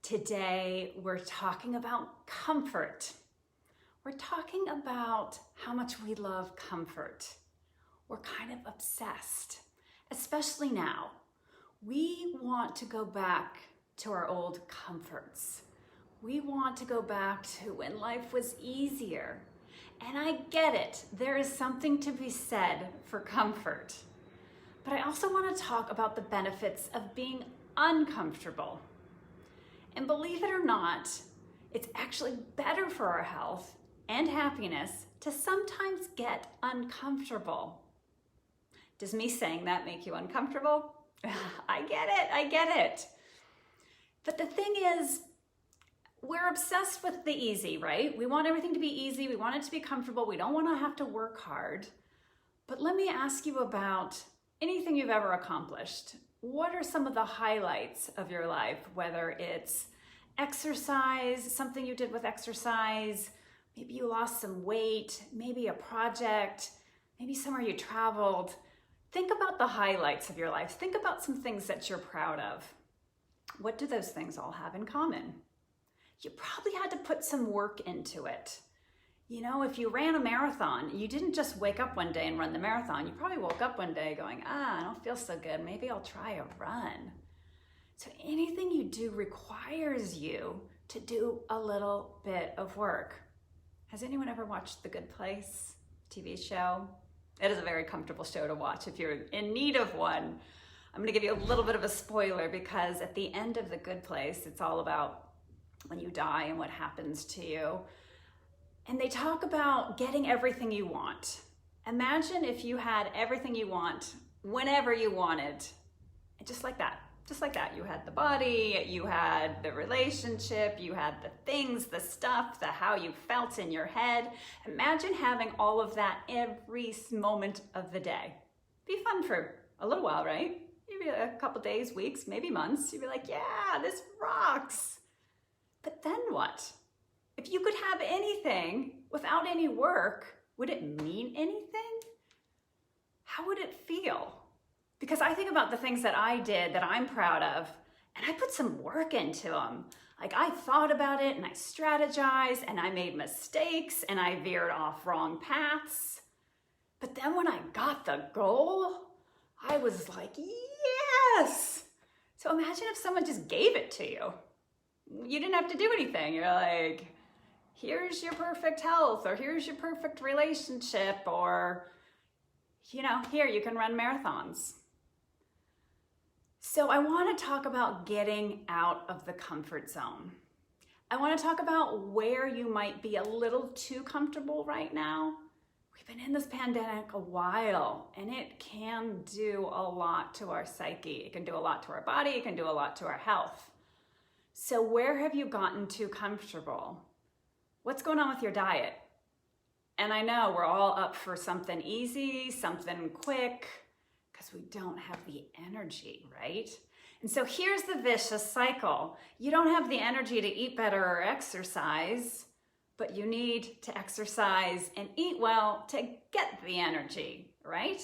Today, we're talking about comfort. We're talking about how much we love comfort. We're kind of obsessed, especially now. We want to go back to our old comforts. We want to go back to when life was easier. And I get it, there is something to be said for comfort. But I also want to talk about the benefits of being uncomfortable. And believe it or not, it's actually better for our health and happiness to sometimes get uncomfortable. Does me saying that make you uncomfortable? I get it. But the thing is, we're obsessed with the easy, right? We want everything to be easy. We want it to be comfortable. We don't want to have to work hard. But let me ask you about anything you've ever accomplished. What are some of the highlights of your life? Whether it's exercise, something you did with exercise, maybe you lost some weight, maybe a project, maybe somewhere you traveled. Think about the highlights of your life. Think about some things that you're proud of. What do those things all have in common? You probably had to put some work into it. You know, if you ran a marathon, you didn't just wake up one day and run the marathon. You probably woke up one day going, I don't feel so good. Maybe I'll try a run. So anything you do requires you to do a little bit of work. Has anyone ever watched The Good Place TV show? It is a very comfortable show to watch if you're in need of one. I'm gonna give you a little bit of a spoiler because at the end of The Good Place, it's all about when you die and what happens to you. And they talk about getting everything you want. Imagine if you had everything you want whenever you wanted. And just like that. You had the body, you had the relationship, you had the things, the stuff, the how you felt in your head. Imagine having all of that every moment of the day. Be fun for a little while, right? Maybe a couple days, weeks, maybe months. You'd be like, yeah, this rocks. But then what? If you could have anything without any work, would it mean anything? How would it feel? Because I think about the things that I did that I'm proud of, and I put some work into them. Like I thought about it and I strategized and I made mistakes and I veered off wrong paths. But then when I got the goal, I was like, yes! So imagine if someone just gave it to you. You didn't have to do anything. You're like, here's your perfect health, or here's your perfect relationship, or, you know, here, you can run marathons. So I want to talk about getting out of the comfort zone. I want to talk about where you might be a little too comfortable right now. We've been in this pandemic a while, and it can do a lot to our psyche. It can do a lot to our body. It can do a lot to our health. So where have you gotten too comfortable? What's going on with your diet? And I know we're all up for something easy, something quick, because we don't have the energy, right? And so here's the vicious cycle. You don't have the energy to eat better or exercise, but you need to exercise and eat well to get the energy, right?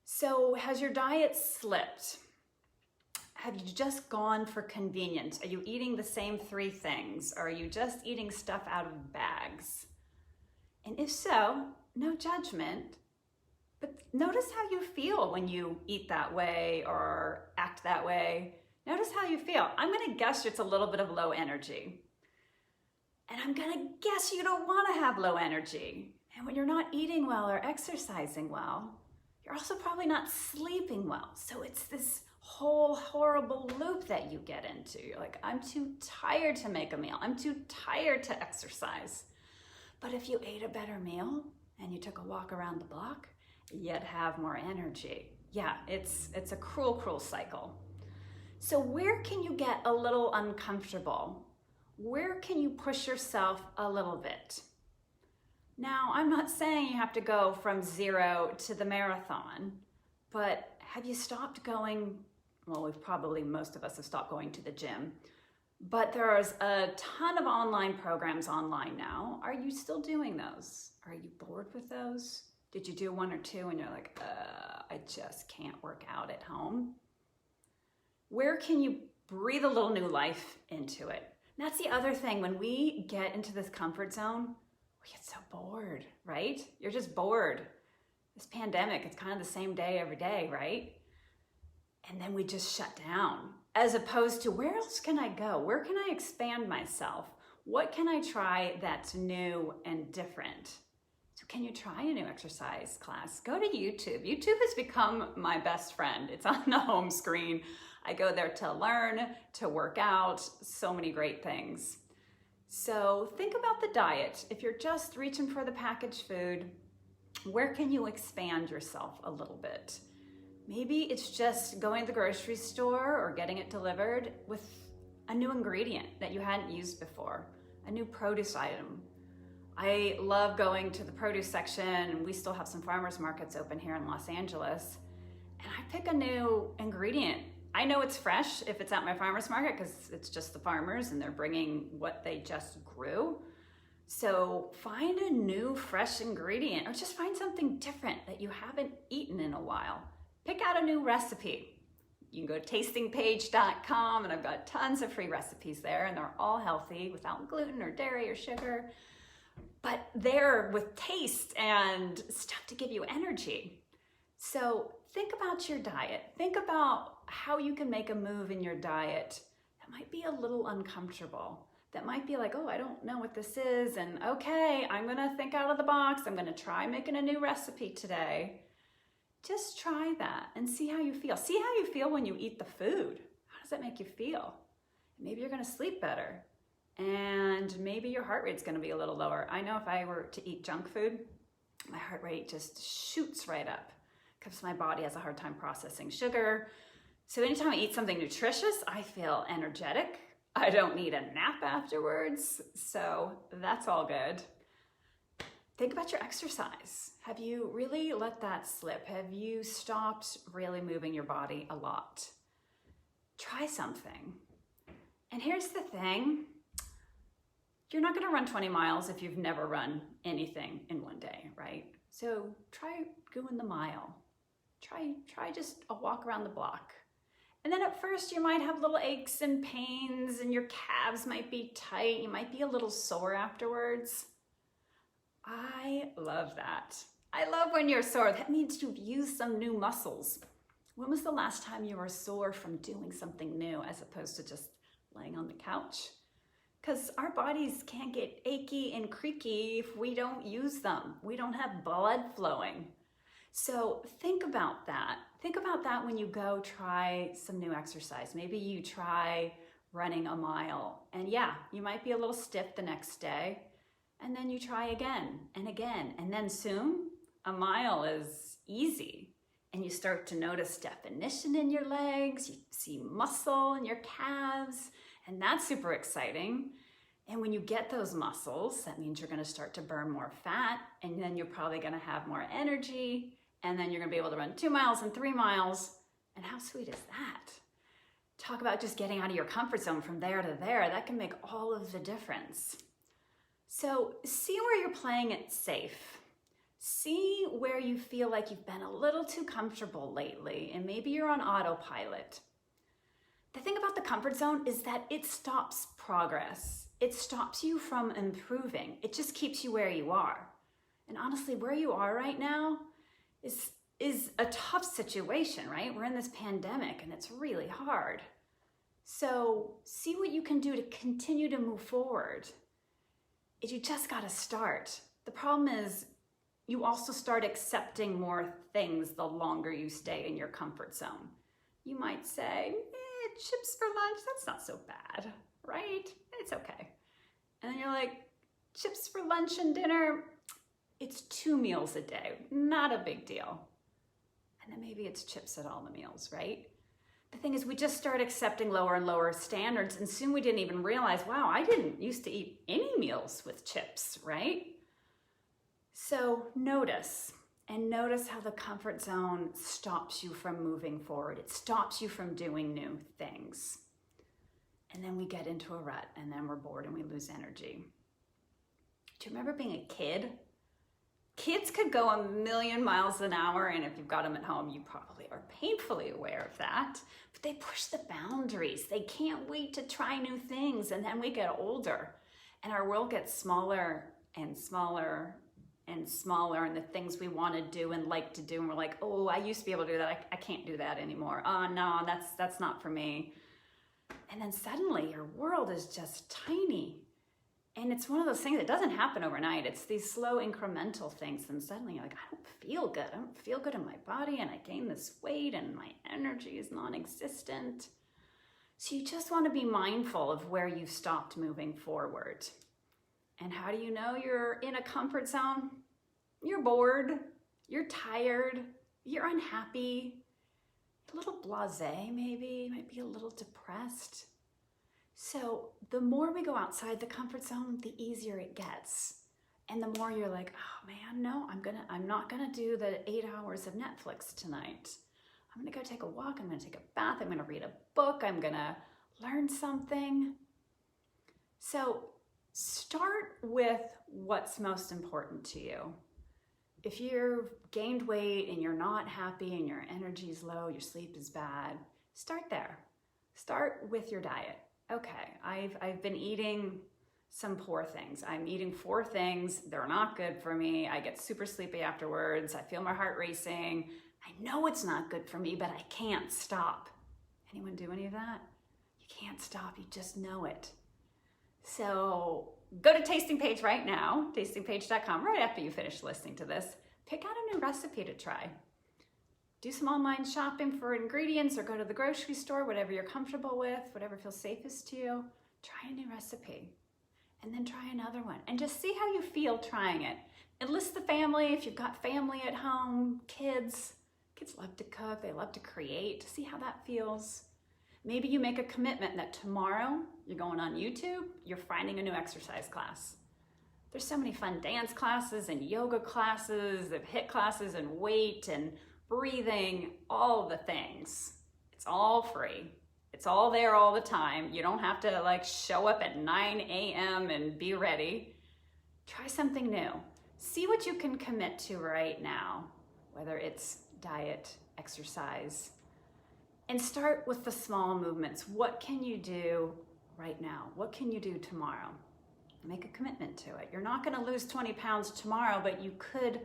So has your diet slipped? Have you just gone for convenience? Are you eating the same 3 things? Or are you just eating stuff out of bags? And if so, no judgment, but notice how you feel when you eat that way or act that way. Notice how you feel. I'm gonna guess it's a little bit of low energy. And I'm gonna guess you don't wanna have low energy. And when you're not eating well or exercising well, you're also probably not sleeping well. So it's this whole horrible loop that you get into. You're like, I'm too tired to make a meal. I'm too tired to exercise. But if you ate a better meal and you took a walk around the block, you'd have more energy. Yeah, it's a cruel, cruel cycle. So where can you get a little uncomfortable? Where can you push yourself a little bit? Now, I'm not saying you have to go from 0 to the marathon, but have you stopped going? Well, most of us have stopped going to the gym, but there's a ton of online programs online now. Are you still doing those? Are you bored with those? Did you do 1 or 2 and you're like, I just can't work out at home? Where can you breathe a little new life into it. And that's the other thing. When we get into this comfort zone, we get so bored, right? You're just bored. This pandemic, it's kind of the same day every day, right? And then we just shut down, as opposed to where else can I go? Where can I expand myself? What can I try that's new and different? So can you try a new exercise class? Go to YouTube. YouTube has become my best friend. It's on the home screen. I go there to learn, to work out, so many great things. So think about the diet. If you're just reaching for the packaged food, where can you expand yourself a little bit? Maybe it's just going to the grocery store or getting it delivered with a new ingredient that you hadn't used before, a new produce item. I love going to the produce section, and we still have some farmers markets open here in Los Angeles, and I pick a new ingredient. I know it's fresh if it's at my farmer's market because it's just the farmers and they're bringing what they just grew. So find a new fresh ingredient, or just find something different that you haven't eaten in a while. Pick out a new recipe. You can go to tastingpage.com, and I've got tons of free recipes there, and they're all healthy without gluten or dairy or sugar, but they're with taste and stuff to give you energy. So think about your diet. Think about how you can make a move in your diet that might be a little uncomfortable. That might be like, oh, I don't know what this is. And okay, I'm gonna think out of the box. I'm gonna try making a new recipe today. Just try that and see how you feel. See how you feel when you eat the food. How does that make you feel? Maybe you're gonna sleep better. And maybe your heart rate's gonna be a little lower. I know if I were to eat junk food, my heart rate just shoots right up because my body has a hard time processing sugar. So anytime I eat something nutritious, I feel energetic. I don't need a nap afterwards, so that's all good. Think about your exercise. Have you really let that slip? Have you stopped really moving your body a lot? Try something. And here's the thing. You're not gonna run 20 miles if you've never run anything in one day, right? So try going the mile. Try just a walk around the block. And then at first you might have little aches and pains and your calves might be tight. You might be a little sore afterwards. I love that. I love when you're sore. That means you've used some new muscles. When was the last time you were sore from doing something new as opposed to just laying on the couch? Because our bodies can't get achy and creaky if we don't use them. We don't have blood flowing. So think about that. Think about that when you go try some new exercise. Maybe you try running a mile, and yeah, you might be a little stiff the next day, and then you try again and again, and then soon a mile is easy, and you start to notice definition in your legs, you see muscle in your calves, and that's super exciting. And when you get those muscles, that means you're gonna start to burn more fat, and then you're probably gonna have more energy, and then you're gonna be able to run 2 miles and 3 miles. And how sweet is that? Talk about just getting out of your comfort zone from there to there. That can make all of the difference. So see where you're playing it safe. See where you feel like you've been a little too comfortable lately, and maybe you're on autopilot. The thing about the comfort zone is that it stops progress. It stops you from improving. It just keeps you where you are. And honestly, where you are right now is a tough situation, right? We're in this pandemic and it's really hard. So see what you can do to continue to move forward. You just gotta start. The problem is you also start accepting more things the longer you stay in your comfort zone. You might say, chips for lunch, that's not so bad, right? It's okay. And then you're like, chips for lunch and dinner, it's 2 meals a day, not a big deal. And then maybe it's chips at all the meals, right? The thing is, we just start accepting lower and lower standards, and soon we didn't even realize, wow, I didn't used to eat any meals with chips, right? So notice, and notice how the comfort zone stops you from moving forward. It stops you from doing new things. And then we get into a rut, and then we're bored and we lose energy. Do you remember being a kid? Kids could go a million miles an hour, and if you've got them at home, you probably are painfully aware of that. But they push the boundaries. They can't wait to try new things, and then we get older, and our world gets smaller and smaller and smaller, and the things we want to do and like to do, and we're like, oh, I used to be able to do that. I can't do that anymore. Oh, no, that's not for me. And then suddenly your world is just tiny. And it's one of those things that doesn't happen overnight. It's these slow incremental things. And suddenly you're like, I don't feel good. I don't feel good in my body. And I gain this weight and my energy is non-existent. So you just want to be mindful of where you've stopped moving forward. And how do you know you're in a comfort zone? You're bored. You're tired. You're unhappy. A little blasé maybe. You might be a little depressed. So the more we go outside the comfort zone, the easier it gets. And the more you're like, oh man, no, I'm not gonna do the 8 hours of Netflix tonight. I'm gonna go take a walk, I'm gonna take a bath, I'm gonna read a book, I'm gonna learn something. So start with what's most important to you. If you've gained weight and you're not happy and your energy's low, your sleep is bad, start there. Start with your diet. Okay, I've been eating some poor things. I'm eating 4 things. They're not good for me. I get super sleepy afterwards. I feel my heart racing. I know it's not good for me, but I can't stop. Anyone do any of that? You can't stop. You just know it. So go to Tasting Page right now, tastingpage.com, right after you finish listening to this. Pick out a new recipe to try. Do some online shopping for ingredients or go to the grocery store, whatever you're comfortable with, whatever feels safest to you. Try a new recipe and then try another one and just see how you feel trying it. Enlist the family if you've got family at home, kids. Kids love to cook, they love to create. See how that feels. Maybe you make a commitment that tomorrow you're going on YouTube, you're finding a new exercise class. There's so many fun dance classes and yoga classes, HIIT classes and weight and breathing, all the things. It's all free. It's all there all the time. You don't have to like show up at 9 a.m. and be ready. Try something new. See what you can commit to right now, whether it's diet, exercise, and start with the small movements. What can you do right now? What can you do tomorrow? Make a commitment to it. You're not going to lose 20 pounds tomorrow, but you could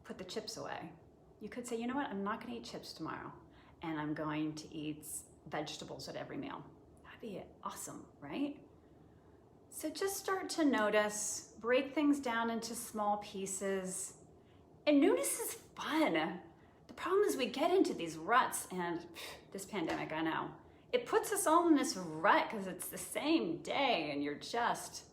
put the chips away. You could say, you know what, I'm not gonna eat chips tomorrow and I'm going to eat vegetables at every meal. That'd be awesome, right? So just start to notice, break things down into small pieces. And newness is fun. The problem is we get into these ruts, and this pandemic, I know, it puts us all in this rut because it's the same day and you're just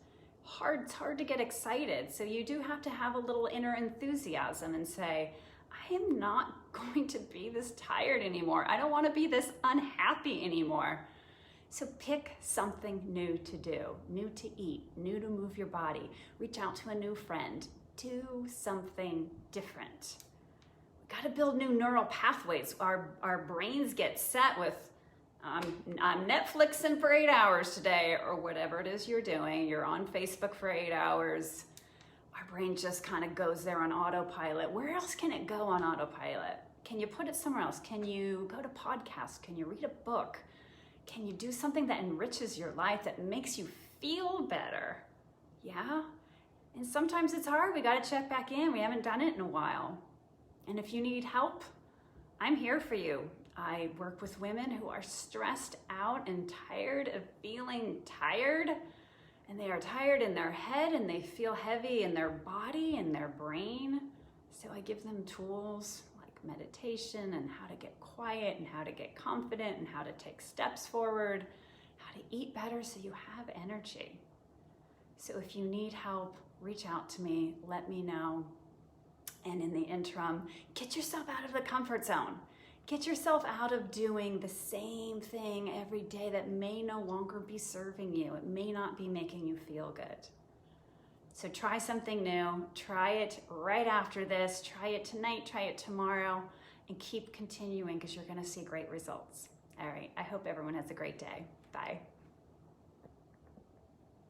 it's hard to get excited. So you do have to have a little inner enthusiasm and say, I am not going to be this tired anymore. I don't want to be this unhappy anymore. So pick something new to do, new to eat, new to move your body, reach out to a new friend, do something different. We got to build new neural pathways. Our brains get set with, I'm Netflixing for 8 hours today, or whatever it is you're doing. You're on Facebook for 8 hours. Our brain just kind of goes there on autopilot. Where else can it go on autopilot? Can you put it somewhere else? Can you go to podcasts? Can you read a book? Can you do something that enriches your life, that makes you feel better? Yeah? And sometimes it's hard. We got to check back in. We haven't done it in a while. And if you need help, I'm here for you. I work with women who are stressed out and tired of feeling tired. And they are tired in their head and they feel heavy in their body and their brain. So I give them tools like meditation and how to get quiet and how to get confident and how to take steps forward, how to eat better so you have energy. So if you need help, reach out to me, let me know. And in the interim, get yourself out of the comfort zone. Get yourself out of doing the same thing every day that may no longer be serving you. It may not be making you feel good. So try something new. Try it right after this. Try it tonight, try it tomorrow, and keep continuing because you're going to see great results. All right, I hope everyone has a great day. Bye.